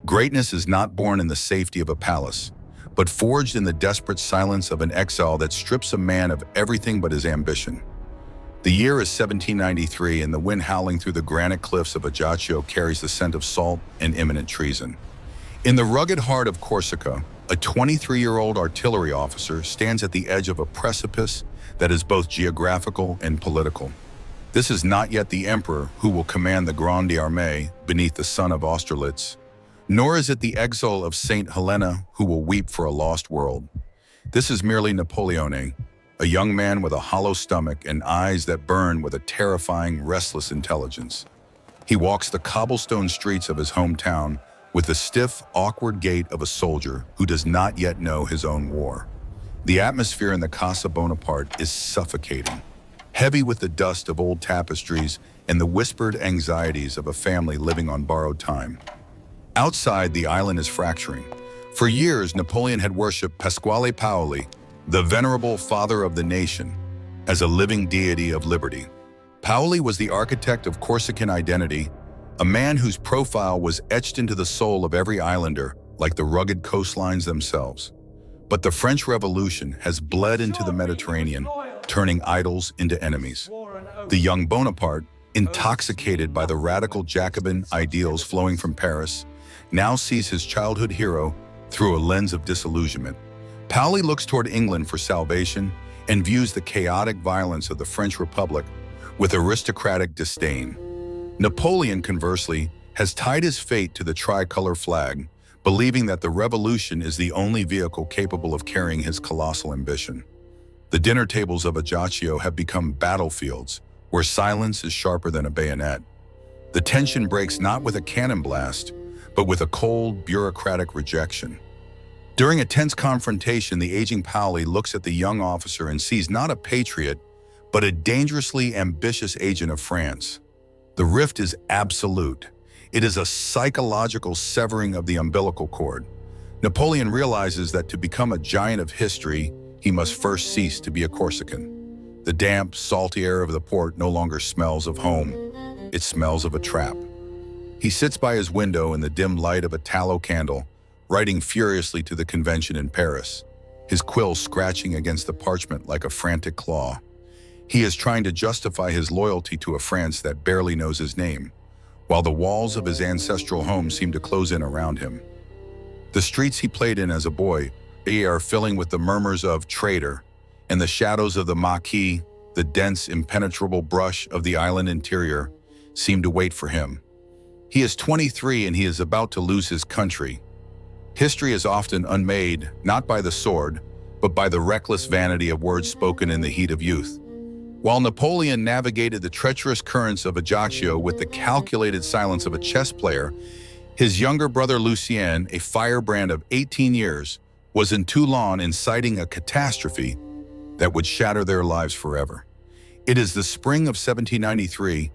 Greatness is not born in the safety of a palace, but forged in the desperate silence of an exile that strips a man of everything but his ambition. The year is 1793, and the wind howling through the granite cliffs of Ajaccio carries the scent of salt and imminent treason. In the rugged heart of Corsica, a 23-year-old artillery officer stands at the edge of a precipice that is both geographical and political. This is not yet the emperor who will command the Grande Armée beneath the sun of Austerlitz, nor is it the exile of St. Helena who will weep for a lost world. This is merely Napoleone, a young man with a hollow stomach and eyes that burn with a terrifying, restless intelligence. He walks the cobblestone streets of his hometown with the stiff, awkward gait of a soldier who does not yet know his own war. The atmosphere in the Casa Bonaparte is suffocating, heavy with the dust of old tapestries and the whispered anxieties of a family living on borrowed time. Outside, the island is fracturing. For years, Napoleon had worshipped Pasquale Paoli, the venerable father of the nation, as a living deity of liberty. Paoli was the architect of Corsican identity, a man whose profile was etched into the soul of every islander, like the rugged coastlines themselves. But the French Revolution has bled into the Mediterranean, turning idols into enemies. The young Bonaparte, intoxicated by the radical Jacobin ideals flowing from Paris, now sees his childhood hero through a lens of disillusionment. Paoli looks toward England for salvation and views the chaotic violence of the French Republic with aristocratic disdain. Napoleon, conversely, has tied his fate to the tricolor flag, believing that the revolution is the only vehicle capable of carrying his colossal ambition. The dinner tables of Ajaccio have become battlefields where silence is sharper than a bayonet. The tension breaks not with a cannon blast, but with a cold, bureaucratic rejection. During a tense confrontation, the aging Paoli looks at the young officer and sees not a patriot, but a dangerously ambitious agent of France. The rift is absolute. It is a psychological severing of the umbilical cord. Napoleon realizes that to become a giant of history, he must first cease to be a Corsican. The damp, salty air of the port no longer smells of home. It smells of a trap. He sits by his window in the dim light of a tallow candle, writing furiously to the convention in Paris, his quill scratching against the parchment like a frantic claw. He is trying to justify his loyalty to a France that barely knows his name, while the walls of his ancestral home seem to close in around him. The streets he played in as a boy are filling with the murmurs of traitor, and the shadows of the Maquis, the dense, impenetrable brush of the island interior, seem to wait for him. He is 23 and he is about to lose his country. History is often unmade, not by the sword, but by the reckless vanity of words spoken in the heat of youth. While Napoleon navigated the treacherous currents of Ajaccio with the calculated silence of a chess player, his younger brother Lucien, a firebrand of 18 years, was in Toulon inciting a catastrophe that would shatter their lives forever. It is the spring of 1793,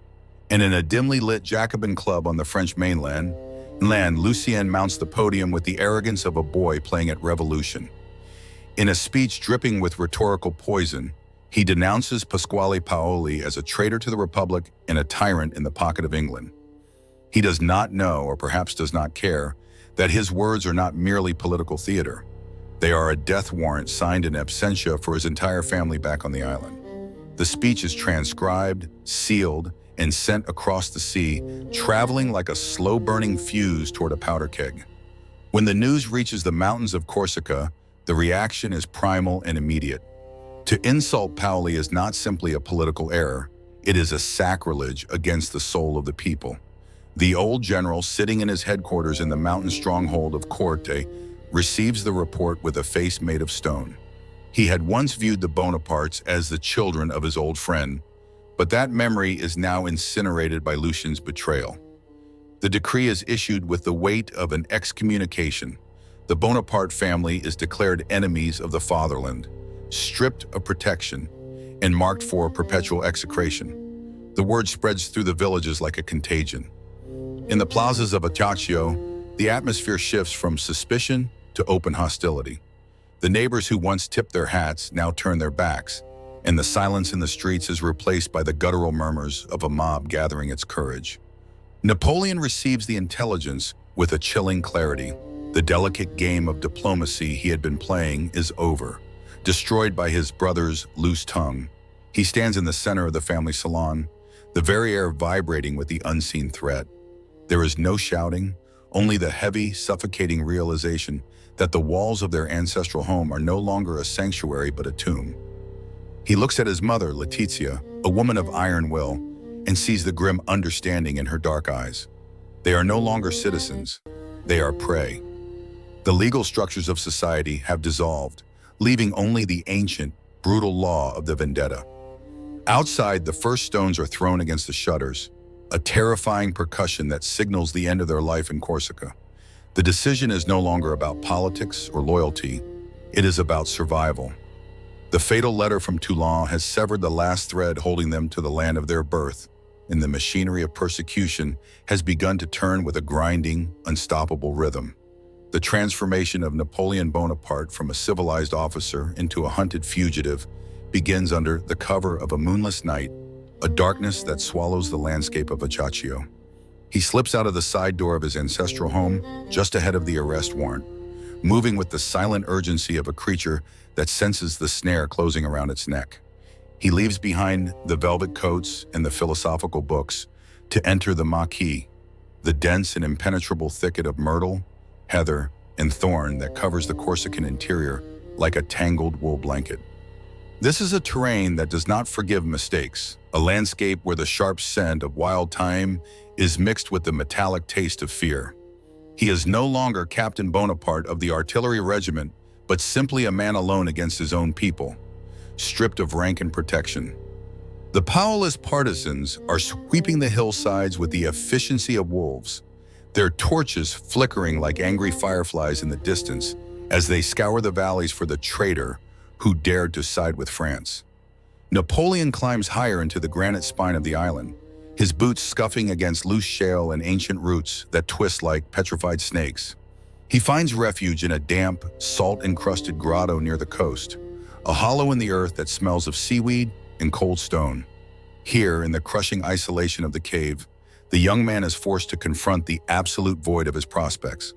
and in a dimly lit Jacobin club on the French mainland, Lucien mounts the podium with the arrogance of a boy playing at Revolution. In a speech dripping with rhetorical poison, he denounces Pasquale Paoli as a traitor to the Republic and a tyrant in the pocket of England. He does not know, or perhaps does not care, that his words are not merely political theater. They are a death warrant signed in absentia for his entire family back on the island. The speech is transcribed, sealed, and sent across the sea, traveling like a slow-burning fuse toward a powder keg. When the news reaches the mountains of Corsica, the reaction is primal and immediate. To insult Paoli is not simply a political error, it is a sacrilege against the soul of the people. The old general, sitting in his headquarters in the mountain stronghold of Corte, receives the report with a face made of stone. He had once viewed the Bonapartes as the children of his old friend, but that memory is now incinerated by Lucien's betrayal. The decree is issued with the weight of an excommunication. The Bonaparte family is declared enemies of the fatherland, stripped of protection, and marked for perpetual execration. The word spreads through the villages like a contagion. In the plazas of Ajaccio, the atmosphere shifts from suspicion to open hostility. The neighbors who once tipped their hats now turn their backs, and the silence in the streets is replaced by the guttural murmurs of a mob gathering its courage. Napoleon receives the intelligence with a chilling clarity. The delicate game of diplomacy he had been playing is over. Destroyed by his brother's loose tongue, he stands in the center of the family salon, the very air vibrating with the unseen threat. There is no shouting, only the heavy, suffocating realization that the walls of their ancestral home are no longer a sanctuary but a tomb. He looks at his mother, Letizia, a woman of iron will, and sees the grim understanding in her dark eyes. They are no longer citizens, they are prey. The legal structures of society have dissolved, leaving only the ancient, brutal law of the vendetta. Outside, the first stones are thrown against the shutters, a terrifying percussion that signals the end of their life in Corsica. The decision is no longer about politics or loyalty, it is about survival. The fatal letter from Toulon has severed the last thread holding them to the land of their birth, and the machinery of persecution has begun to turn with a grinding, unstoppable rhythm. The transformation of Napoleon Bonaparte from a civilized officer into a hunted fugitive begins under the cover of a moonless night, a darkness that swallows the landscape of Ajaccio. He slips out of the side door of his ancestral home just ahead of the arrest warrant, moving with the silent urgency of a creature that senses the snare closing around its neck. He leaves behind the velvet coats and the philosophical books to enter the Maquis, the dense and impenetrable thicket of myrtle, heather, and thorn that covers the Corsican interior like a tangled wool blanket. This is a terrain that does not forgive mistakes, a landscape where the sharp scent of wild thyme is mixed with the metallic taste of fear. He is no longer Captain Bonaparte of the artillery regiment, but simply a man alone against his own people, stripped of rank and protection. The powerless partisans are sweeping the hillsides with the efficiency of wolves, their torches flickering like angry fireflies in the distance as they scour the valleys for the traitor who dared to side with France. Napoleon climbs higher into the granite spine of the island, his boots scuffing against loose shale and ancient roots that twist like petrified snakes. He finds refuge in a damp, salt-encrusted grotto near the coast, a hollow in the earth that smells of seaweed and cold stone. Here, in the crushing isolation of the cave, the young man is forced to confront the absolute void of his prospects.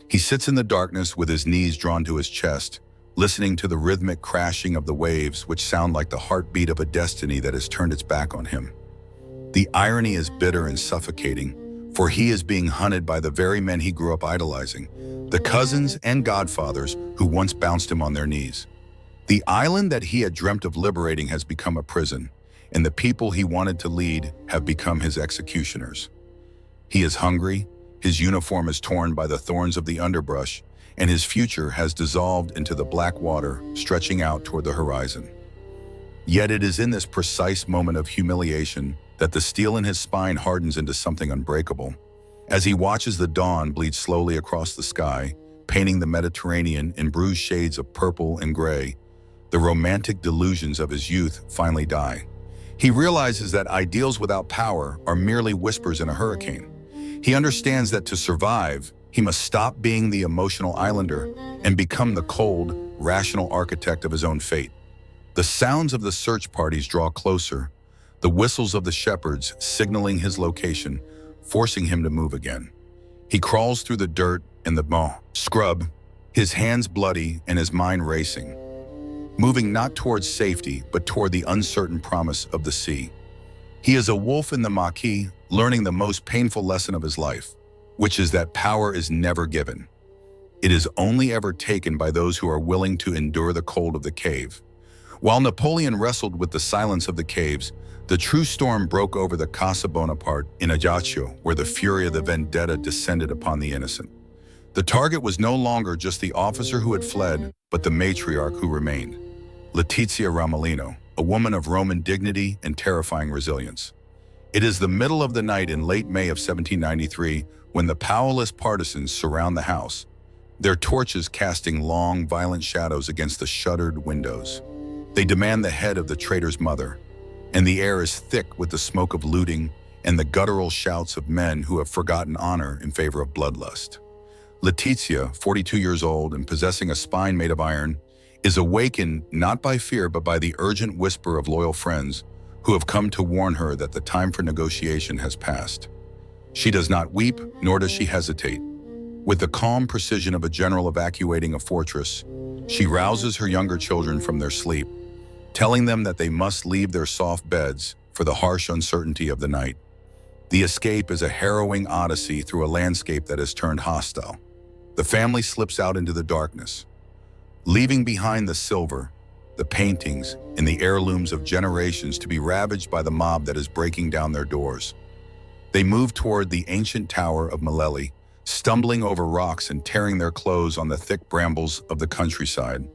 He sits in the darkness with his knees drawn to his chest, listening to the rhythmic crashing of the waves which sound like the heartbeat of a destiny that has turned its back on him. The irony is bitter and suffocating, for he is being hunted by the very men he grew up idolizing, the cousins and godfathers who once bounced him on their knees. The island that he had dreamt of liberating has become a prison, and the people he wanted to lead have become his executioners. He is hungry, his uniform is torn by the thorns of the underbrush, and his future has dissolved into the black water stretching out toward the horizon. Yet it is in this precise moment of humiliation that the steel in his spine hardens into something unbreakable. As he watches the dawn bleed slowly across the sky, painting the Mediterranean in bruised shades of purple and gray, the romantic delusions of his youth finally die. He realizes that ideals without power are merely whispers in a hurricane. He understands that to survive, he must stop being the emotional islander and become the cold, rational architect of his own fate. The sounds of the search parties draw closer, the whistles of the shepherds signaling his location, forcing him to move again. He crawls through the dirt and the scrub, his hands bloody and his mind racing, moving not towards safety but toward the uncertain promise of the sea. He is a wolf in the Maquis, learning the most painful lesson of his life, which is that power is never given. It is only ever taken by those who are willing to endure the cold of the cave. While Napoleon wrestled with the silence of the caves, the true storm broke over the Casa Bonaparte in Ajaccio, where the fury of the vendetta descended upon the innocent. The target was no longer just the officer who had fled, but the matriarch who remained, Letizia Ramolino, a woman of Roman dignity and terrifying resilience. It is the middle of the night in late May of 1793 when the powerless partisans surround the house, their torches casting long, violent shadows against the shuttered windows. They demand the head of the traitor's mother, and the air is thick with the smoke of looting and the guttural shouts of men who have forgotten honor in favor of bloodlust. Letizia, 42 years old and possessing a spine made of iron, is awakened not by fear but by the urgent whisper of loyal friends who have come to warn her that the time for negotiation has passed. She does not weep, nor does she hesitate. With the calm precision of a general evacuating a fortress, she rouses her younger children from their sleep, telling them that they must leave their soft beds for the harsh uncertainty of the night. The escape is a harrowing odyssey through a landscape that has turned hostile. The family slips out into the darkness, leaving behind the silver, the paintings, and the heirlooms of generations to be ravaged by the mob that is breaking down their doors. They move toward the ancient tower of Maleli, stumbling over rocks and tearing their clothes on the thick brambles of the countryside.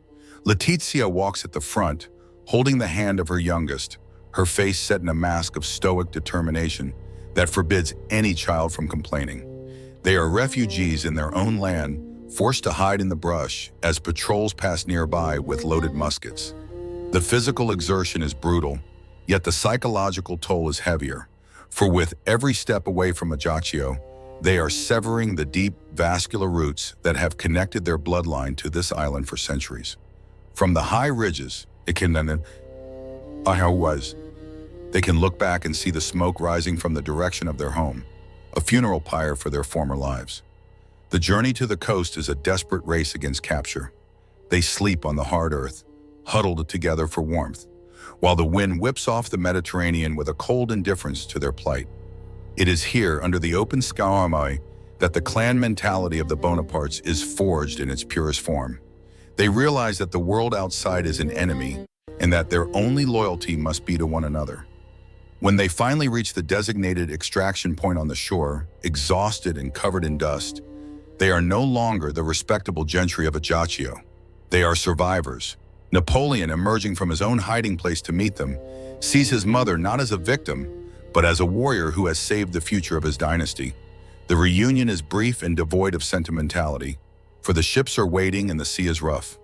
Letizia walks at the front, holding the hand of her youngest, her face set in a mask of stoic determination that forbids any child from complaining. They are refugees in their own land, forced to hide in the brush as patrols pass nearby with loaded muskets. The physical exertion is brutal, yet the psychological toll is heavier, for with every step away from Ajaccio, they are severing the deep vascular roots that have connected their bloodline to this island for centuries. From the high ridges, they can look back and see the smoke rising from the direction of their home, a funeral pyre for their former lives. The journey to the coast is a desperate race against capture. They sleep on the hard earth, huddled together for warmth, while the wind whips off the Mediterranean with a cold indifference to their plight. It is here, under the open sky, that the clan mentality of the Bonapartes is forged in its purest form. They realize that the world outside is an enemy, and that their only loyalty must be to one another. When they finally reach the designated extraction point on the shore, exhausted and covered in dust, they are no longer the respectable gentry of Ajaccio. They are survivors. Napoleon, emerging from his own hiding place to meet them, sees his mother not as a victim, but as a warrior who has saved the future of his dynasty. The reunion is brief and devoid of sentimentality, for the ships are waiting and the sea is rough.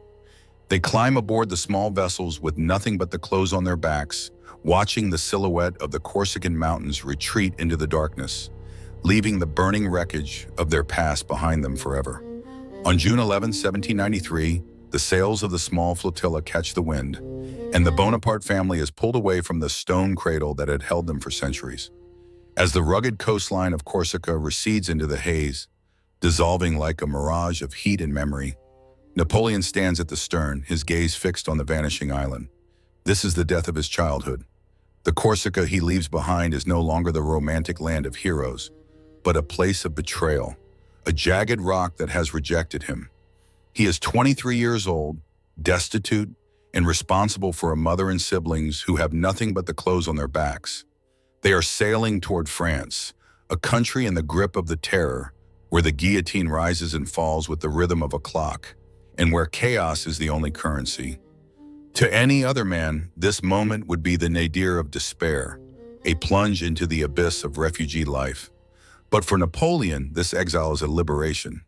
They climb aboard the small vessels with nothing but the clothes on their backs, watching the silhouette of the Corsican mountains retreat into the darkness, leaving the burning wreckage of their past behind them forever. On June 11, 1793, the sails of the small flotilla catch the wind, and the Bonaparte family is pulled away from the stone cradle that had held them for centuries. As the rugged coastline of Corsica recedes into the haze, dissolving like a mirage of heat and memory, Napoleon stands at the stern, his gaze fixed on the vanishing island. This is the death of his childhood. The Corsica he leaves behind is no longer the romantic land of heroes, but a place of betrayal, a jagged rock that has rejected him. He is 23 years old, destitute, and responsible for a mother and siblings who have nothing but the clothes on their backs. They are sailing toward France, a country in the grip of the terror, where the guillotine rises and falls with the rhythm of a clock, and where chaos is the only currency. To any other man, this moment would be the nadir of despair, a plunge into the abyss of refugee life. But for Napoleon, this exile is a liberation.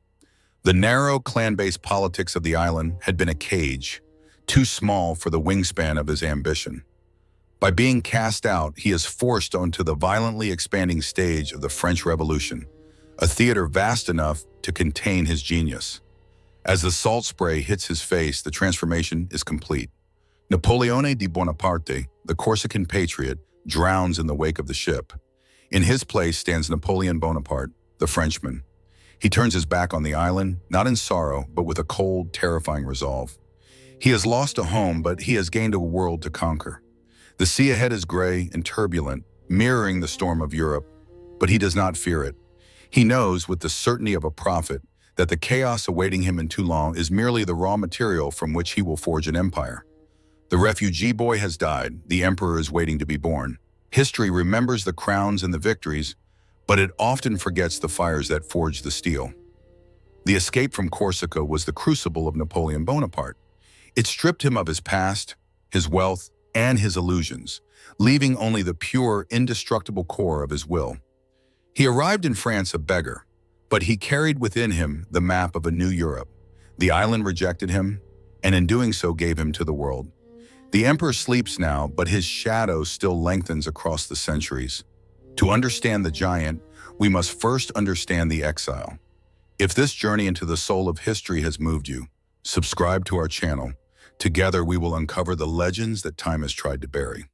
The narrow clan-based politics of the island had been a cage, too small for the wingspan of his ambition. By being cast out, he is forced onto the violently expanding stage of the French Revolution, a theater vast enough to contain his genius. As the salt spray hits his face, the transformation is complete. Napoleone di Bonaparte, the Corsican patriot, drowns in the wake of the ship. In his place stands Napoleon Bonaparte, the Frenchman. He turns his back on the island, not in sorrow, but with a cold, terrifying resolve. He has lost a home, but he has gained a world to conquer. The sea ahead is gray and turbulent, mirroring the storm of Europe, but he does not fear it. He knows, with the certainty of a prophet, that the chaos awaiting him in Toulon is merely the raw material from which he will forge an empire. The refugee boy has died, the emperor is waiting to be born. History remembers the crowns and the victories, but it often forgets the fires that forged the steel. The escape from Corsica was the crucible of Napoleon Bonaparte. It stripped him of his past, his wealth, and his illusions, leaving only the pure, indestructible core of his will. He arrived in France a beggar, but he carried within him the map of a new Europe. The island rejected him, and in doing so gave him to the world. The emperor sleeps now, but his shadow still lengthens across the centuries. To understand the giant, we must first understand the exile. If this journey into the soul of history has moved you, subscribe to our channel. Together we will uncover the legends that time has tried to bury.